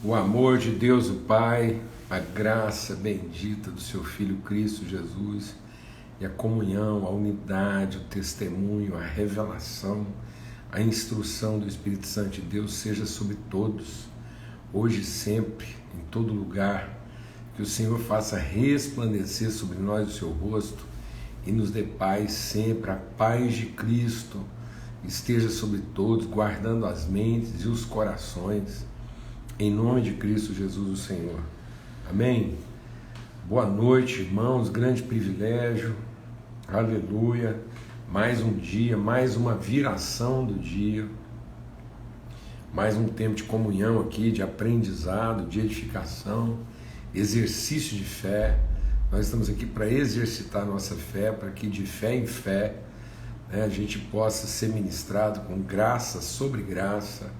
O amor de Deus o Pai, a graça bendita do seu Filho Cristo Jesus e a comunhão, a unidade, o testemunho, a revelação, a instrução do Espírito Santo de Deus seja sobre todos, hoje e sempre, em todo lugar. Que o Senhor faça resplandecer sobre nós o seu rosto e nos dê paz sempre. A paz de Cristo esteja sobre todos, guardando as mentes e os corações, em nome de Cristo Jesus o Senhor. Amém? Boa noite, irmãos, grande privilégio, aleluia, mais um dia, mais uma viração do dia, mais um tempo de comunhão aqui, de aprendizado, de edificação, exercício de fé. Nós estamos aqui para exercitar nossa fé, para que de fé em fé, a gente possa ser ministrado com graça sobre graça,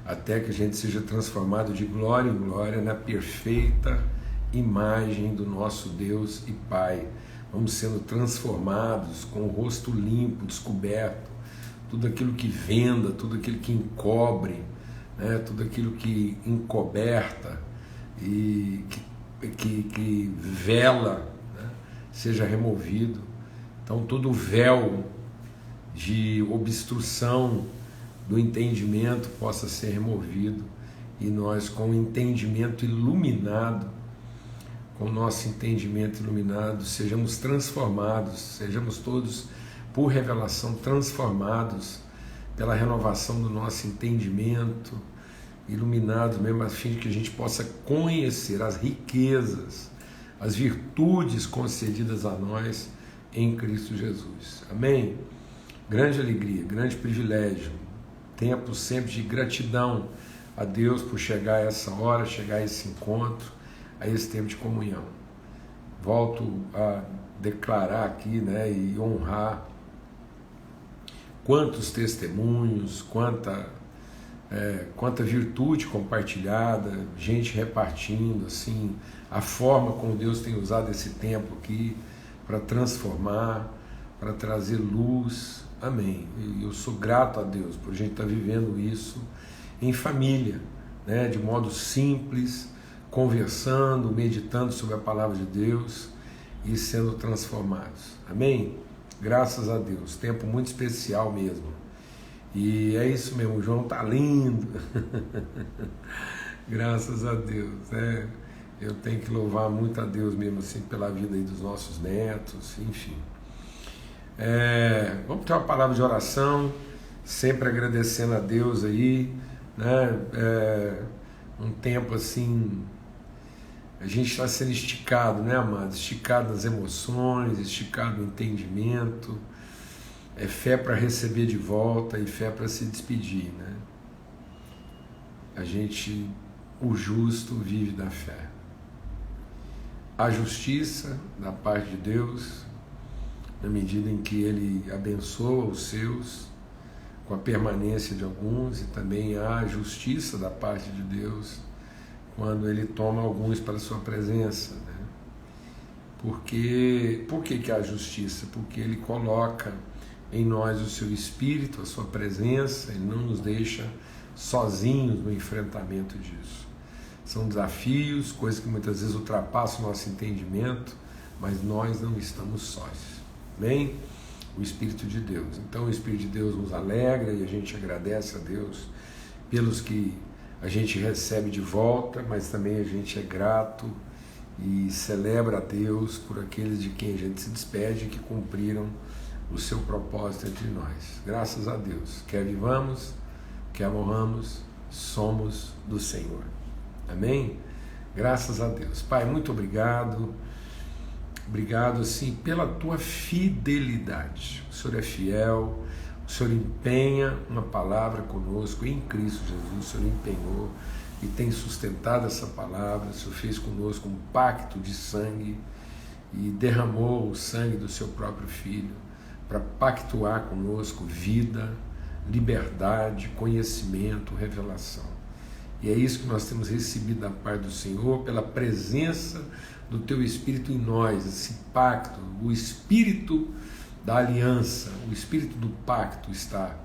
até que a gente seja transformado de glória em glória na perfeita imagem do nosso Deus e Pai. Vamos sendo transformados com o rosto limpo, descoberto, tudo aquilo que venda, tudo aquilo que encobre, tudo aquilo que encoberta e que vela, seja removido. Então todo o véu de obstrução do entendimento possa ser removido e nós, com o entendimento iluminado, com o nosso entendimento iluminado, sejamos transformados, sejamos todos, por revelação, transformados pela renovação do nosso entendimento, iluminados mesmo, a fim de que a gente possa conhecer as riquezas, as virtudes concedidas a nós em Cristo Jesus. Amém? Grande alegria, grande privilégio, tempo sempre de gratidão a Deus por chegar a essa hora, chegar a esse encontro, a esse tempo de comunhão. Volto a declarar aqui, e honrar quantos testemunhos, quanta virtude compartilhada, gente repartindo, assim, a forma como Deus tem usado esse tempo aqui para transformar, para trazer luz. Amém. Eu sou grato a Deus por a gente estar vivendo isso em família, de modo simples, conversando, meditando sobre a palavra de Deus e sendo transformados. Amém? Graças a Deus. Tempo muito especial mesmo. E é isso mesmo, o João tá lindo. Graças a Deus. Eu tenho que louvar muito a Deus mesmo assim pela vida aí dos nossos netos, enfim. Vamos ter uma palavra de oração, sempre agradecendo a Deus aí, um tempo assim, a gente está sendo esticado, amados? Esticado nas emoções, esticado no entendimento, fé para receber de volta e fé para se despedir, o justo vive da fé. A justiça da parte de Deus, na medida em que Ele abençoa os seus, com a permanência de alguns, e também há justiça da parte de Deus, quando Ele toma alguns para a sua presença. Por que há justiça? Porque Ele coloca em nós o seu Espírito, a sua presença, Ele não nos deixa sozinhos no enfrentamento disso. São desafios, coisas que muitas vezes ultrapassam o nosso entendimento, mas nós não estamos sós. Amém? O Espírito de Deus. Então o Espírito de Deus nos alegra e a gente agradece a Deus pelos que a gente recebe de volta, mas também a gente é grato e celebra a Deus por aqueles de quem a gente se despede que cumpriram o seu propósito entre nós. Graças a Deus. Quer vivamos, quer morramos, somos do Senhor. Amém? Graças a Deus. Pai, muito obrigado. Obrigado, assim, pela tua fidelidade. O Senhor é fiel, o Senhor empenha uma palavra conosco em Cristo Jesus. O Senhor empenhou e tem sustentado essa palavra. O Senhor fez conosco um pacto de sangue e derramou o sangue do seu próprio Filho para pactuar conosco vida, liberdade, conhecimento, revelação. E é isso que nós temos recebido da parte do Senhor, pela presença do Teu Espírito em nós, esse pacto, o Espírito da aliança, o Espírito do pacto está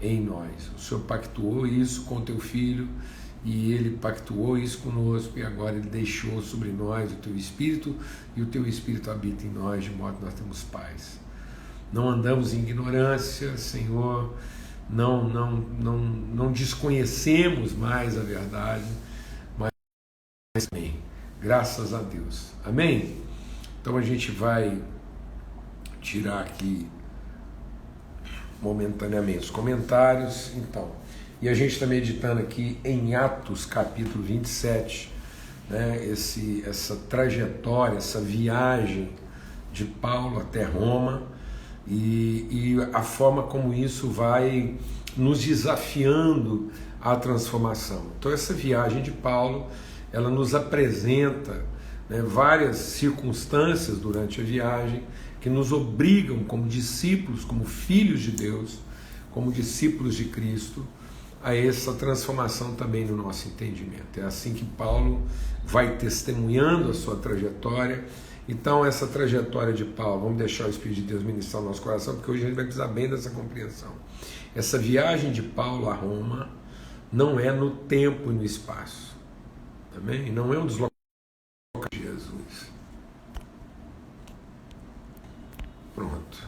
em nós. O Senhor pactuou isso com o Teu Filho e Ele pactuou isso conosco, e agora Ele deixou sobre nós o Teu Espírito, e o Teu Espírito habita em nós, de modo que nós temos paz. Não andamos em ignorância, Senhor, não desconhecemos mais a verdade, mas amém. Graças a Deus. Amém? Então a gente vai tirar aqui momentaneamente os comentários. Então, e a gente está meditando aqui em Atos capítulo 27, né, essa trajetória, essa viagem de Paulo até Roma, e a forma como isso vai nos desafiando à transformação. Então essa viagem de Paulo, ela nos apresenta, né, várias circunstâncias durante a viagem que nos obrigam como discípulos, como filhos de Deus, como discípulos de Cristo, a essa transformação também no nosso entendimento. É assim que Paulo vai testemunhando a sua trajetória. Então essa trajetória de Paulo, vamos deixar o Espírito de Deus ministrar no nosso coração, porque hoje a gente vai precisar bem dessa compreensão. Essa viagem de Paulo a Roma não é no tempo e no espaço, também não é um deslocamento de Jesus. Pronto.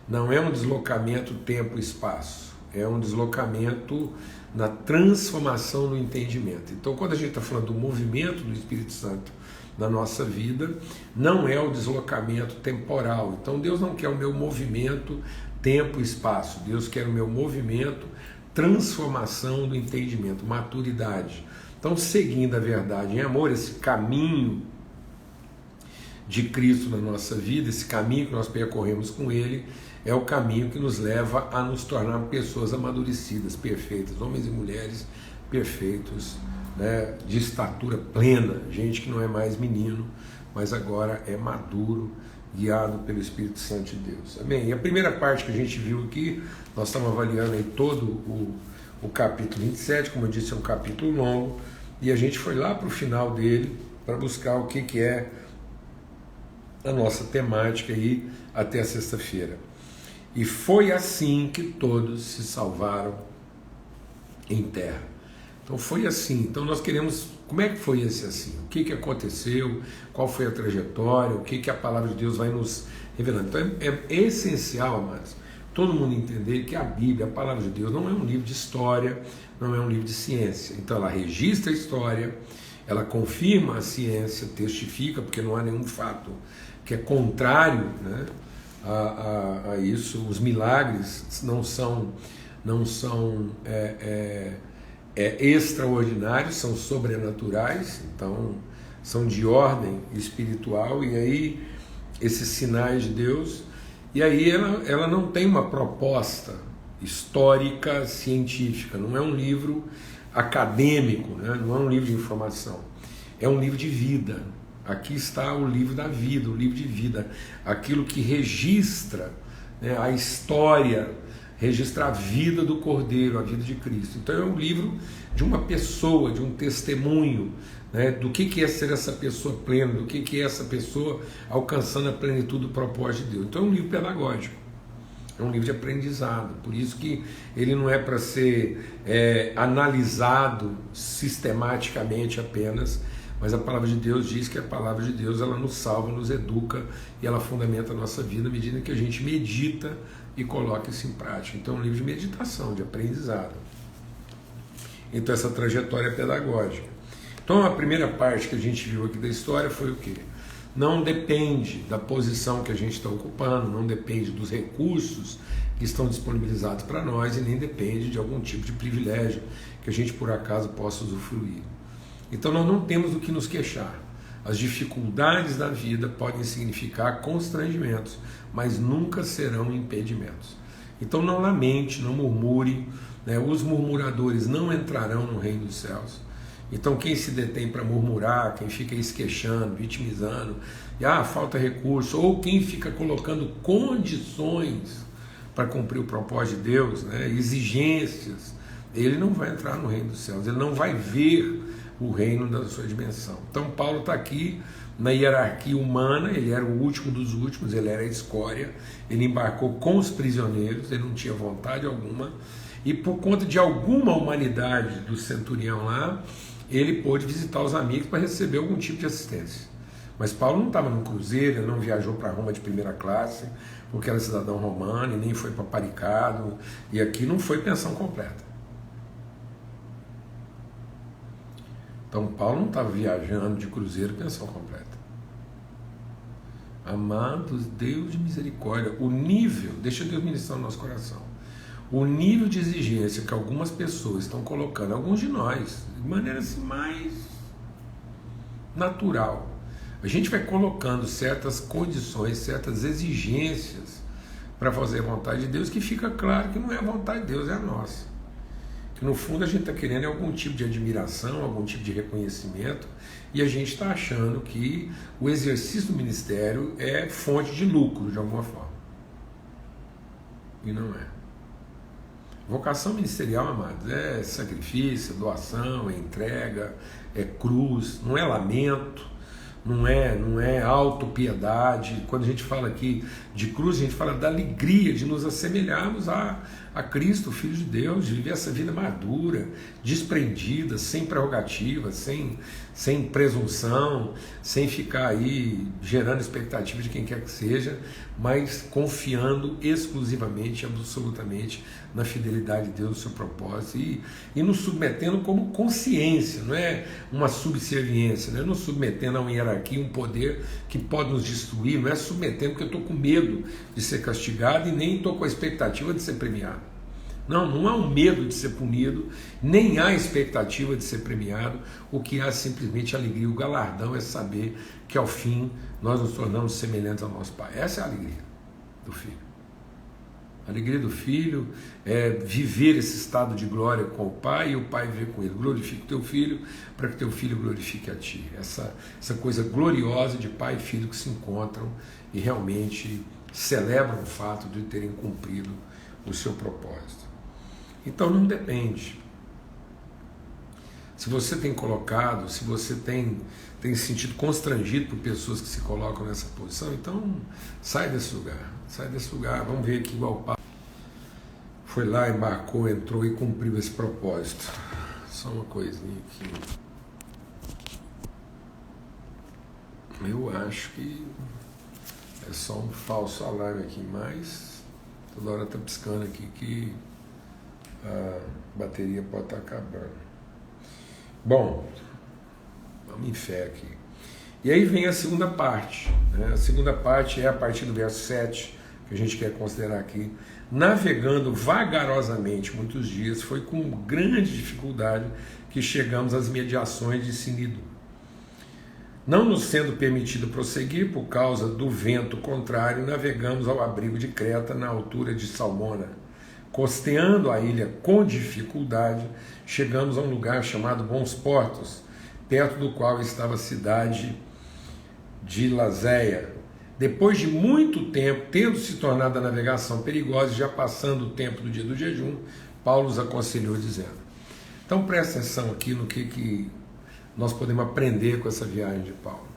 Não é um deslocamento tempo e espaço, é um deslocamento na transformação no entendimento. Então quando a gente está falando do movimento do Espírito Santo na nossa vida, não é o deslocamento temporal. Então Deus não quer o meu movimento tempo e espaço, Deus quer o meu movimento transformação do entendimento, maturidade. Então, seguindo a verdade em amor, esse caminho de Cristo na nossa vida, esse caminho que nós percorremos com Ele, é o caminho que nos leva a nos tornar pessoas amadurecidas, perfeitas, homens e mulheres perfeitos, né, de estatura plena, gente que não é mais menino, mas agora é maduro, guiado pelo Espírito Santo de Deus. Amém? E a primeira parte que a gente viu aqui, nós estamos avaliando aí todo o capítulo 27, como eu disse, é um capítulo longo, e a gente foi lá para o final dele, para buscar o que é a nossa temática aí até a sexta-feira. E foi assim que todos se salvaram em terra. Então foi assim. Então nós queremos, como é que foi esse assim? O que aconteceu? Qual foi a trajetória? O que a palavra de Deus vai nos revelando? Então é essencial, amados, todo mundo entender que a Bíblia, a palavra de Deus, não é um livro de história, não é um livro de ciência. Então ela registra a história, ela confirma a ciência, testifica, porque não há nenhum fato que é contrário, né, a isso. Os milagres não são extraordinários, são sobrenaturais, então são de ordem espiritual, e aí esses sinais de Deus, e aí ela não tem uma proposta histórica, científica, não é um livro acadêmico, né? Não é um livro de informação, é um livro de vida. Aqui está o livro da vida, o livro de vida, aquilo que registra, né, a história, registra a vida do Cordeiro, a vida de Cristo. Então é um livro de uma pessoa, de um testemunho, né, do que é ser essa pessoa plena, do que é essa pessoa alcançando a plenitude do propósito de Deus. Então é um livro pedagógico, é um livro de aprendizado, por isso que ele não é para ser analisado sistematicamente apenas, mas a palavra de Deus diz que a palavra de Deus, ela nos salva, nos educa, e ela fundamenta a nossa vida à medida que a gente medita e coloca isso em prática. Então é um livro de meditação, de aprendizado. Então essa trajetória é pedagógica. Então a primeira parte que a gente viu aqui da história foi o quê? Não depende da posição que a gente está ocupando, não depende dos recursos que estão disponibilizados para nós, e nem depende de algum tipo de privilégio que a gente por acaso possa usufruir. Então nós não temos do que nos queixar. As dificuldades da vida podem significar constrangimentos, mas nunca serão impedimentos. Então não lamente, não murmure, né? Os murmuradores não entrarão no reino dos céus. Então quem se detém para murmurar, quem fica aí se queixando, vitimizando, falta recurso, ou quem fica colocando condições para cumprir o propósito de Deus, né? Exigências, ele não vai entrar no reino dos céus, ele não vai ver o reino da sua dimensão. Então Paulo está aqui na hierarquia humana, ele era o último dos últimos, ele era a escória, ele embarcou com os prisioneiros, ele não tinha vontade alguma, e por conta de alguma humanidade do centurião lá, ele pôde visitar os amigos para receber algum tipo de assistência. Mas Paulo não estava num cruzeiro, ele não viajou para Roma de primeira classe, porque era cidadão romano, e nem foi paparicado, e aqui não foi pensão completa. Então Paulo não estava viajando de cruzeiro pensão completa. Amados, Deus de misericórdia, o nível, deixa Deus ministrar no nosso coração, o nível de exigência que algumas pessoas estão colocando, alguns de nós, de maneira assim mais natural, a gente vai colocando certas condições, certas exigências para fazer a vontade de Deus, que fica claro que não é a vontade de Deus, é a nossa. Que no fundo a gente está querendo algum tipo de admiração, algum tipo de reconhecimento, e a gente está achando que o exercício do ministério é fonte de lucro de alguma forma. E não é. Vocação ministerial, amados, é sacrifício, é doação, é entrega, é cruz, não é lamento, não é autopiedade. Quando a gente fala aqui de cruz, a gente fala da alegria de nos assemelharmos a Cristo, o Filho de Deus, de viver essa vida madura, desprendida, sem prerrogativas, sem presunção, sem ficar aí gerando expectativa de quem quer que seja, mas confiando exclusivamente, absolutamente na fidelidade de Deus, no seu propósito, e nos submetendo como consciência, não é uma subserviência, não é nos submetendo a uma hierarquia, um poder que pode nos destruir, não é submetendo porque eu estou com medo de ser castigado e nem estou com a expectativa de ser premiado. Não há um medo de ser punido, nem há expectativa de ser premiado, o que há simplesmente alegria, o galardão é saber que ao fim nós nos tornamos semelhantes ao nosso Pai. Essa é a alegria do Filho. A alegria do Filho é viver esse estado de glória com o Pai e o Pai viver com ele. Glorifica o teu Filho para que teu Filho glorifique a ti. Essa coisa gloriosa de Pai e Filho que se encontram e realmente celebram o fato de terem cumprido o seu propósito. Então não depende. Se você tem colocado, se você tem se sentido constrangido por pessoas que se colocam nessa posição, então sai desse lugar, vamos ver aqui igual o Paulo foi lá, embarcou, entrou e cumpriu esse propósito. Só uma coisinha aqui. Eu acho que é só um falso alarme aqui, mas toda hora está piscando aqui que a bateria pode estar acabando. Bom, vamos em fé aqui. E aí vem a segunda parte, né? A segunda parte é a partir do verso 7, que a gente quer considerar aqui. Navegando vagarosamente muitos dias, foi com grande dificuldade que chegamos às mediações de Sinido. Não nos sendo permitido prosseguir por causa do vento contrário, navegamos ao abrigo de Creta, na altura de Salmona. Costeando a ilha com dificuldade, chegamos a um lugar chamado Bons Portos, perto do qual estava a cidade de Lazéia. Depois de muito tempo, tendo se tornado a navegação perigosa, já passando o tempo do dia do jejum, Paulo os aconselhou dizendo. Então presta atenção aqui no que nós podemos aprender com essa viagem de Paulo.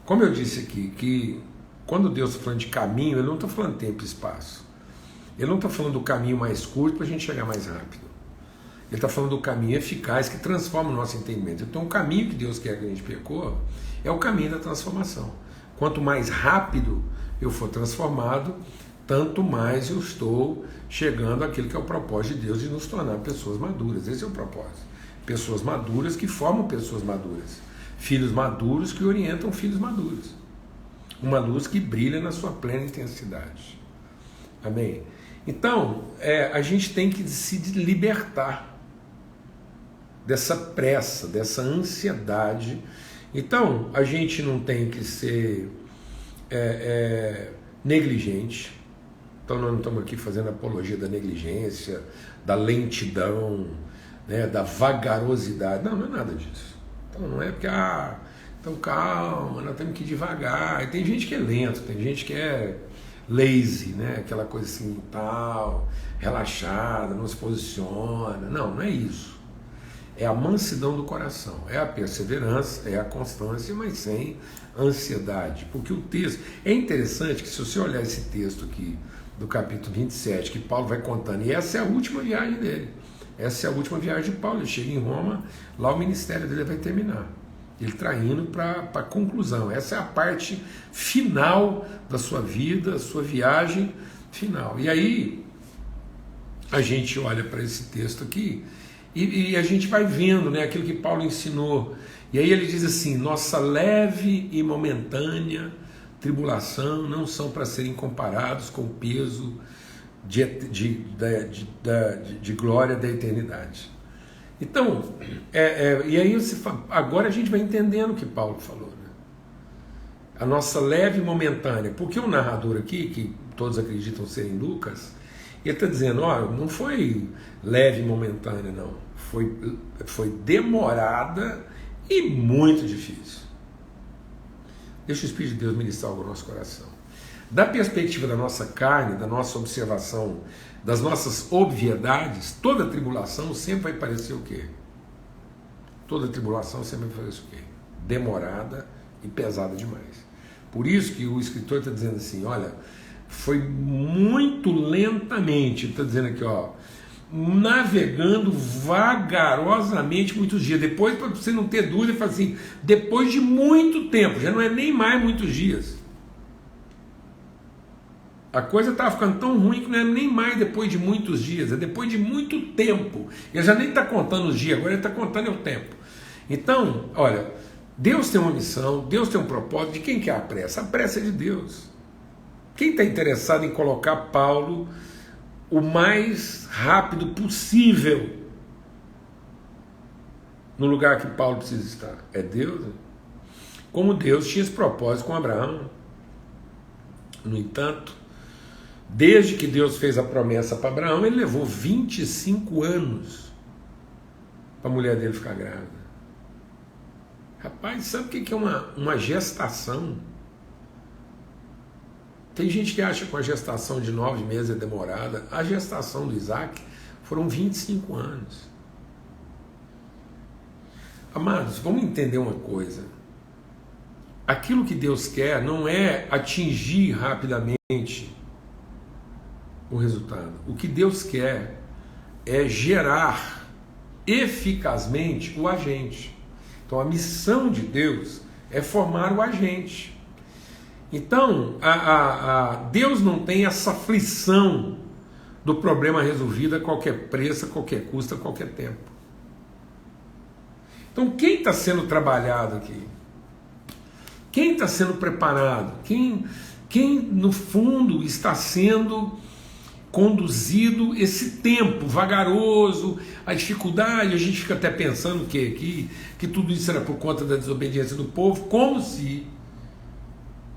Como eu disse aqui, que quando Deus está falando de caminho, ele não está falando tempo e espaço. Ele não está falando do caminho mais curto para a gente chegar mais rápido. Ele está falando do caminho eficaz que transforma o nosso entendimento. Então o caminho que Deus quer que a gente percorra é o caminho da transformação. Quanto mais rápido eu for transformado, tanto mais eu estou chegando àquilo que é o propósito de Deus de nos tornar pessoas maduras. Esse é o propósito. Pessoas maduras que formam pessoas maduras. Filhos maduros que orientam filhos maduros. Uma luz que brilha na sua plena intensidade. Amém? Então, a gente tem que se libertar dessa pressa, dessa ansiedade. Então, a gente não tem que ser negligente. Então, nós não estamos aqui fazendo apologia da negligência, da lentidão, né, da vagarosidade. Não é nada disso. Então, não é porque, então calma, nós temos que ir devagar. E tem gente que é lento, tem gente que é lazy, né? Aquela coisa assim, tal, relaxada, não se posiciona. Não é isso. É a mansidão do coração, é a perseverança, é a constância, mas sem ansiedade. Porque o texto, é interessante que se você olhar esse texto aqui do capítulo 27, que Paulo vai contando. E essa é a última viagem dele. Essa é a última viagem de Paulo. Ele chega em Roma, lá o ministério dele vai terminar. Ele está indo para a conclusão. Essa é a parte final da sua vida, a sua viagem final. E aí, a gente olha para esse texto aqui e a gente vai vendo, né, aquilo que Paulo ensinou. E aí ele diz assim: nossa leve e momentânea tribulação não são para serem comparados com o peso de glória da eternidade. Então, e aí agora a gente vai entendendo o que Paulo falou, né? A nossa leve e momentânea, porque o narrador aqui, que todos acreditam ser em Lucas, ele está dizendo, não foi leve e momentânea, não, foi demorada e muito difícil. Deixa o Espírito de Deus ministrar algo no nosso coração. Da perspectiva da nossa carne, da nossa observação, das nossas obviedades, toda tribulação sempre vai parecer o quê? Toda tribulação sempre vai parecer o quê? Demorada e pesada demais. Por isso que o escritor está dizendo assim, olha, foi muito lentamente, ele está dizendo aqui, navegando vagarosamente muitos dias. Depois, para você não ter dúvida, ele fala assim, depois de muito tempo, já não é nem mais muitos dias. A coisa estava ficando tão ruim que não é nem mais depois de muitos dias, é depois de muito tempo. Ele já nem está contando os dias, agora ele está contando o tempo. Então, olha, Deus tem uma missão, Deus tem um propósito. De quem que é a pressa? A pressa é de Deus. Quem está interessado em colocar Paulo o mais rápido possível no lugar que Paulo precisa estar? É Deus. Né? Como Deus tinha esse propósito com Abraão. No entanto, desde que Deus fez a promessa para Abraão, ele levou 25 anos para a mulher dele ficar grávida. Rapaz, sabe o que é uma gestação? Tem gente que acha que a gestação de 9 meses é demorada. A gestação do Isaac foram 25 anos. Amados, vamos entender uma coisa. Aquilo que Deus quer não é atingir rapidamente o resultado. O que Deus quer é gerar eficazmente o agente. Então a missão de Deus é formar o agente. Então Deus não tem essa aflição do problema resolvido a qualquer preço, a qualquer custo, a qualquer tempo. Então quem está sendo trabalhado aqui? Quem está sendo preparado? Quem no fundo está sendo conduzido esse tempo vagaroso, a dificuldade? A gente fica até pensando que tudo isso era por conta da desobediência do povo, como se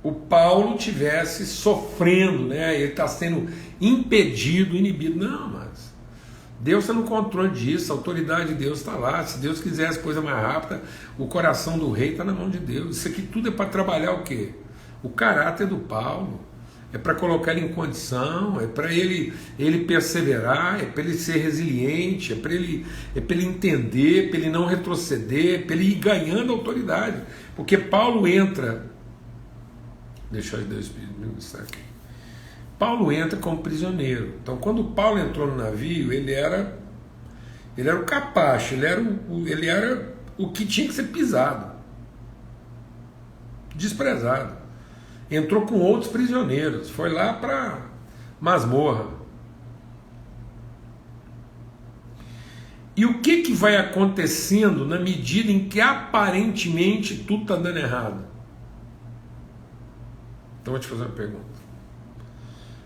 o Paulo tivesse sofrendo, né? Ele está sendo impedido, inibido. Não, mas Deus está no controle disso, a autoridade de Deus está lá. Se Deus quiser as coisas mais rápidas, o coração do rei está na mão de Deus. Isso aqui tudo é para trabalhar o quê? O caráter do Paulo. É para colocar ele em condição, é para ele perseverar, é para ele ser resiliente, é para ele entender, para ele não retroceder, para ele ir ganhando autoridade. Porque Paulo entra, deixa eu Deus ministrar aqui. Paulo entra como prisioneiro. Então, quando Paulo entrou no navio, ele era o capacho, ele era o que tinha que ser pisado, desprezado. Entrou com outros prisioneiros, foi lá para masmorra. E o que vai acontecendo na medida em que aparentemente tudo está dando errado? Então vou te fazer uma pergunta.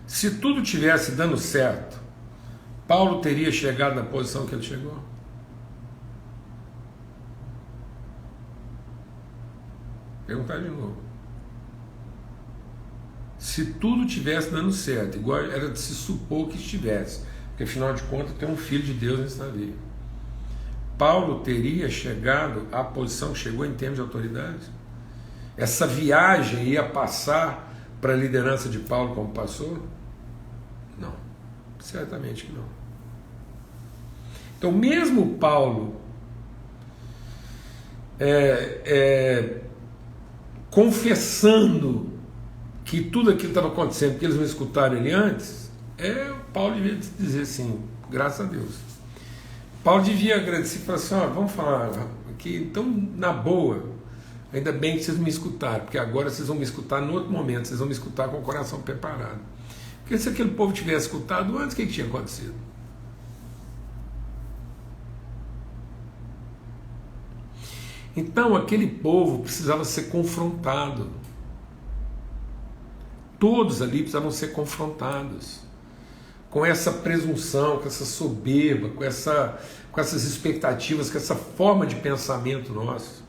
Se tudo tivesse dando certo, Paulo teria chegado na posição que ele chegou? Perguntar de novo. Se tudo tivesse dando certo, igual era de se supor que estivesse, porque afinal de contas tem um filho de Deus nesse navio, Paulo teria chegado à posição que chegou em termos de autoridade? Essa viagem ia passar para a liderança de Paulo como passou? Não, certamente que não. Então mesmo Paulo confessando que tudo aquilo estava acontecendo porque eles não escutaram ele antes, Paulo devia dizer assim, graças a Deus. Paulo devia agradecer e falar assim, vamos falar aqui, então, na boa, ainda bem que vocês me escutaram, porque agora vocês vão me escutar no outro momento, vocês vão me escutar com o coração preparado. Porque se aquele povo tivesse escutado antes, o que tinha acontecido? Então, aquele povo precisava ser confrontado. Todos ali precisavam ser confrontados com essa presunção, com essa soberba, com essas expectativas, com essa forma de pensamento nosso.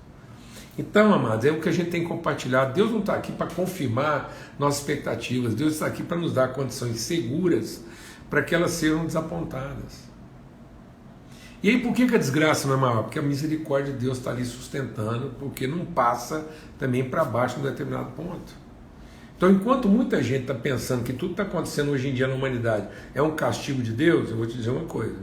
Então, amados, é o que a gente tem que compartilhar. Deus não está aqui para confirmar nossas expectativas, Deus está aqui para nos dar condições seguras para que elas sejam desapontadas. E aí, por que a desgraça não é maior? Porque a misericórdia de Deus está ali sustentando, porque não passa também para baixo em um determinado ponto. Então, enquanto muita gente está pensando que tudo que está acontecendo hoje em dia na humanidade é um castigo de Deus, eu vou te dizer uma coisa.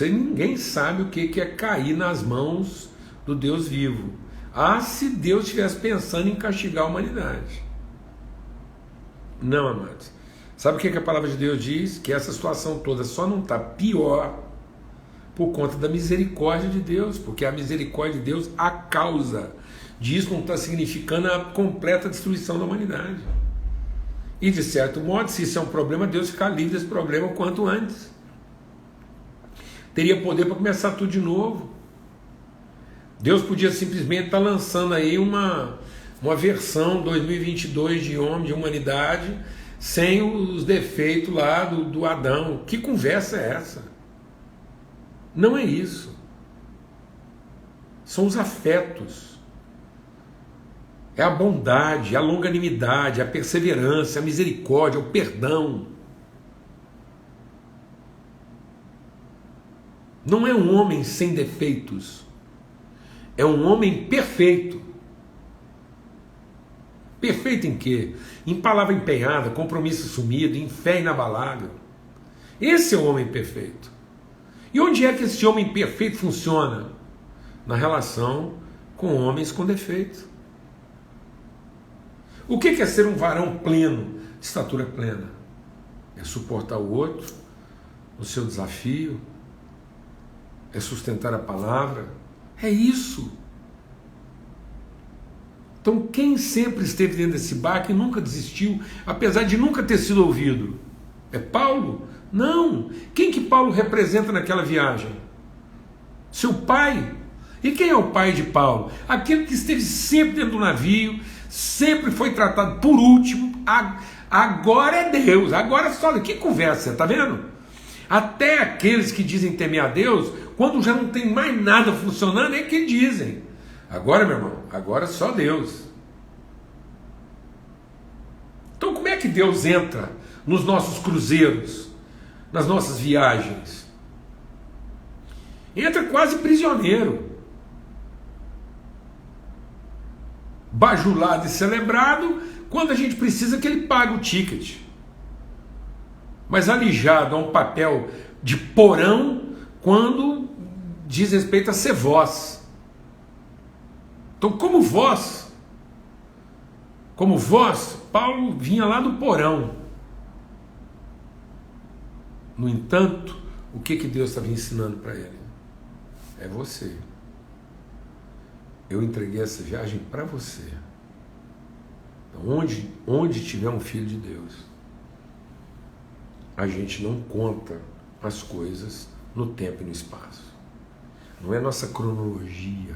Ninguém sabe o que é cair nas mãos do Deus vivo. Se Deus estivesse pensando em castigar a humanidade. Não, amados. Sabe o que a palavra de Deus diz? Que essa situação toda só não está pior por conta da misericórdia de Deus, porque a misericórdia de Deus, a causa disso não está significando a completa destruição da humanidade. E de certo modo, se isso é um problema, Deus ficar livre desse problema o quanto antes. Teria poder para começar tudo de novo. Deus podia simplesmente estar lançando aí uma versão 2022 de homem, de humanidade, sem os defeitos lá do Adão. Que conversa é essa? Não é isso. São os afetos. É a bondade, a longanimidade, a perseverança, a misericórdia, o perdão. Não é um homem sem defeitos. É um homem perfeito. Perfeito em quê? Em palavra empenhada, compromisso assumido, em fé inabalável. Esse é o homem perfeito. E onde é que esse homem perfeito funciona? Na relação com homens com defeito. O que é ser um varão pleno, de estatura plena? É suportar o outro, o seu desafio, é sustentar a palavra. É isso. Então, quem sempre esteve dentro desse barco e nunca desistiu, apesar de nunca ter sido ouvido? É Paulo? Não. Quem que Paulo representa naquela viagem? Seu pai. E quem é o pai de Paulo? Aquele que esteve sempre dentro do navio, sempre foi tratado por último. Agora é Deus. Agora só. Que conversa, tá vendo? Até aqueles que dizem temer a Deus, quando já não tem mais nada funcionando, é que dizem. Agora, meu irmão, agora só Deus. Então, como é que Deus entra nos nossos cruzeiros, nas nossas viagens? Entra quase prisioneiro. Bajulado e celebrado, quando a gente precisa que ele pague o ticket. Mas alijado a um papel de porão, quando diz respeito a ser voz. Então, como voz, Paulo vinha lá do porão. No entanto, o que Deus estava ensinando para ele? É você. Eu entreguei essa viagem para você. Então, onde tiver um filho de Deus, a gente não conta as coisas no tempo e no espaço. Não é nossa cronologia.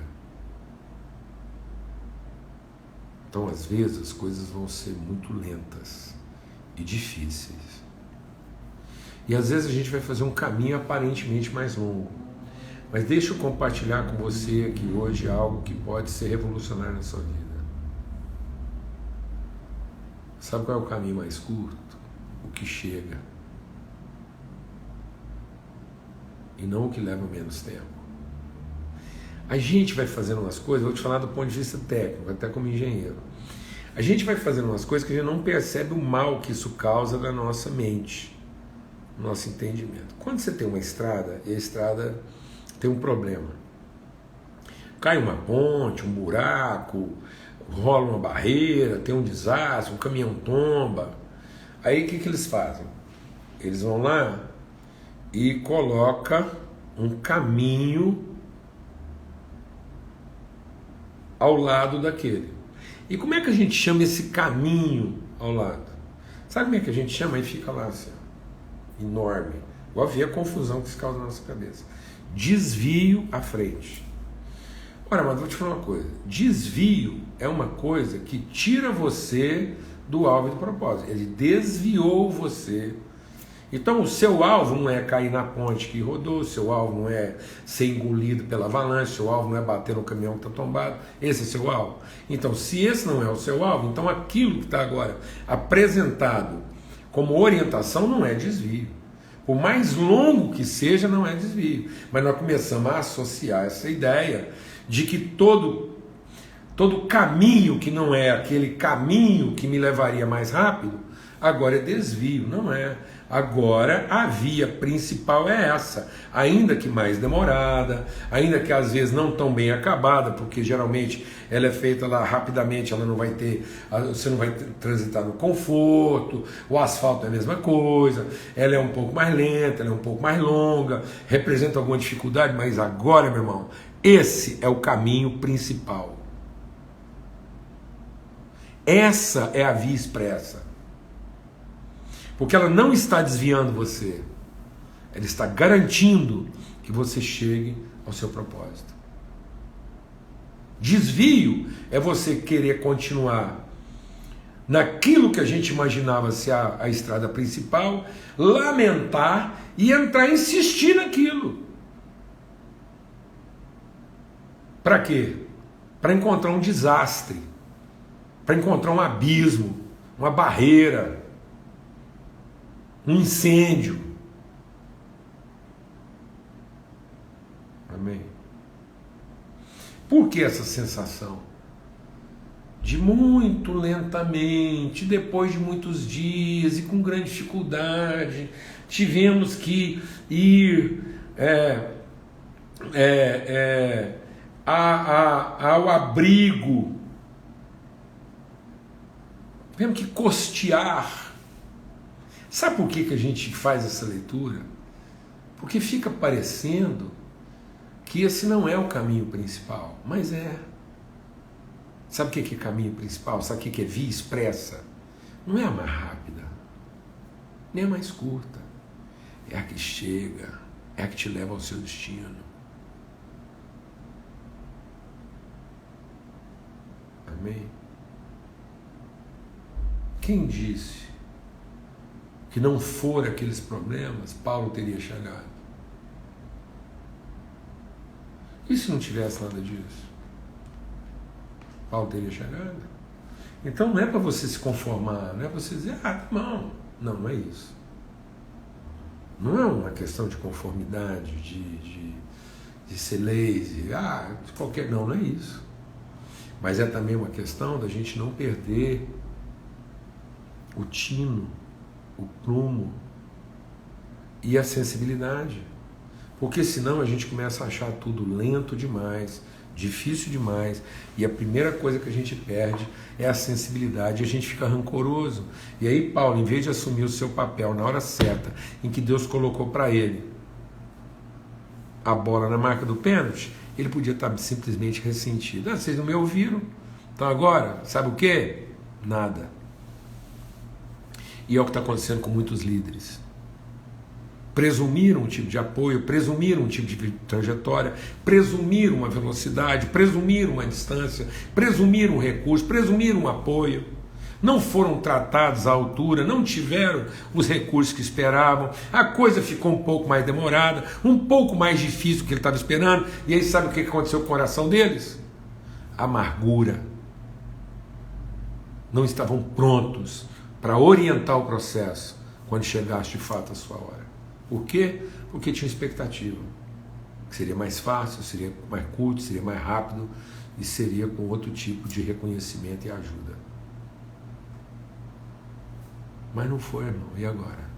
Então, às vezes, as coisas vão ser muito lentas e difíceis. E às vezes a gente vai fazer um caminho aparentemente mais longo. Mas deixa eu compartilhar com você aqui hoje algo que pode ser revolucionário na sua vida. Sabe qual é o caminho mais curto? O que chega. E não o que leva menos tempo. A gente vai fazendo umas coisas, vou te falar do ponto de vista técnico, até como engenheiro. A gente vai fazendo umas coisas que a gente não percebe o mal que isso causa na nossa mente, no nosso entendimento. Quando você tem uma estrada, e a estrada tem um problema. Cai uma ponte, um buraco, rola uma barreira, tem um desastre, um caminhão tomba. Aí o que eles fazem? Eles vão lá e colocam um caminho ao lado daquele. E como é que a gente chama esse caminho ao lado? Sabe como é que a gente chama? Aí fica lá assim, ó, enorme. Igual ver a confusão que se causa na nossa cabeça. Desvio à frente. Ora, mas vou te falar uma coisa. Desvio é uma coisa que tira você do alvo e do propósito. Ele desviou você. Então o seu alvo não é cair na ponte que rodou, o seu alvo não é ser engolido pela avalanche, o seu alvo não é bater no caminhão que está tombado. Esse é seu alvo. Então, se esse não é o seu alvo, então aquilo que está agora apresentado como orientação não é desvio. Por mais longo que seja, não é desvio. Mas nós começamos a associar essa ideia de que todo caminho que não é aquele caminho que me levaria mais rápido, agora é desvio. Não é. Agora a via principal é essa, ainda que mais demorada, ainda que às vezes não tão bem acabada, porque geralmente ela é feita lá rapidamente, ela não vai ter, você não vai transitar no conforto, o asfalto é a mesma coisa, ela é um pouco mais lenta, ela é um pouco mais longa, representa alguma dificuldade, mas agora, meu irmão, esse é o caminho principal. Essa é a via expressa. Porque ela não está desviando você, ela está garantindo que você chegue ao seu propósito. Desvio é você querer continuar naquilo que a gente imaginava ser a estrada principal, lamentar e entrar e insistir naquilo. Para quê? Para encontrar um desastre, para encontrar um abismo, uma barreira, um incêndio. Amém? Por que essa sensação? De muito lentamente, depois de muitos dias e com grande dificuldade, tivemos que ir ao abrigo, tivemos que costear. Sabe por que a gente faz essa leitura? Porque fica parecendo que esse não é o caminho principal, mas é. Sabe o que é caminho principal? Sabe o que é via expressa? Não é a mais rápida, nem a mais curta. É a que chega, é a que te leva ao seu destino. Amém? Quem disse que não for aqueles problemas, Paulo teria chegado? E se não tivesse nada disso? Paulo teria chegado? Então não é para você se conformar, não é para você dizer, tá bom. Não, não é isso. Não é uma questão de conformidade, de ser lazy, de qualquer... Não, não é isso. Mas é também uma questão da gente não perder o tino, o prumo e a sensibilidade, porque senão a gente começa a achar tudo lento demais, difícil demais, e a primeira coisa que a gente perde é a sensibilidade, e a gente fica rancoroso. E aí Paulo, em vez de assumir o seu papel na hora certa, em que Deus colocou para ele a bola na marca do pênalti, ele podia estar simplesmente ressentido. Vocês não me ouviram? Então agora, sabe o que? Nada. E é o que está acontecendo com muitos líderes. Presumiram um tipo de apoio, presumiram um tipo de trajetória, presumiram uma velocidade, presumiram uma distância, presumiram um recurso, presumiram um apoio. Não foram tratados à altura, não tiveram os recursos que esperavam, a coisa ficou um pouco mais demorada, um pouco mais difícil do que ele estava esperando, e aí sabe o que aconteceu com o coração deles? Amargura. Não estavam prontos para orientar o processo quando chegasse de fato a sua hora. Por quê? Porque tinha expectativa. Que seria mais fácil, seria mais curto, seria mais rápido e seria com outro tipo de reconhecimento e ajuda. Mas não foi, irmão. E agora?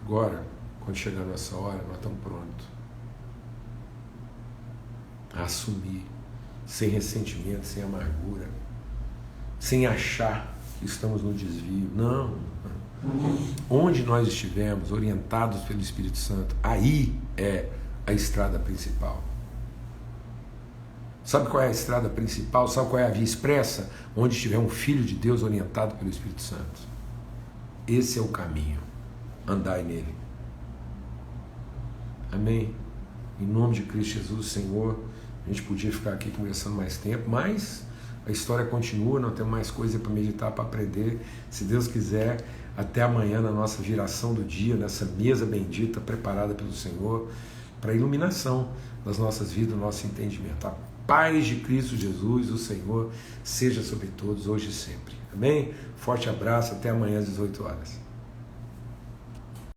Agora, quando chegar a nossa hora, nós estamos prontos a assumir sem ressentimento, sem amargura, sem achar que estamos no desvio. Não. Onde nós estivermos orientados pelo Espírito Santo, aí é a estrada principal. Sabe qual é a estrada principal? Sabe qual é a via expressa? Onde estiver um filho de Deus orientado pelo Espírito Santo. Esse é o caminho. Andai nele. Amém? Em nome de Cristo Jesus, Senhor. A gente podia ficar aqui conversando mais tempo, mas a história continua, não temos mais coisa para meditar, para aprender. Se Deus quiser, até amanhã na nossa viração do dia, nessa mesa bendita preparada pelo Senhor, para a iluminação das nossas vidas, do nosso entendimento. A paz de Cristo Jesus, o Senhor, seja sobre todos, hoje e sempre. Amém? Forte abraço, até amanhã às 18 horas.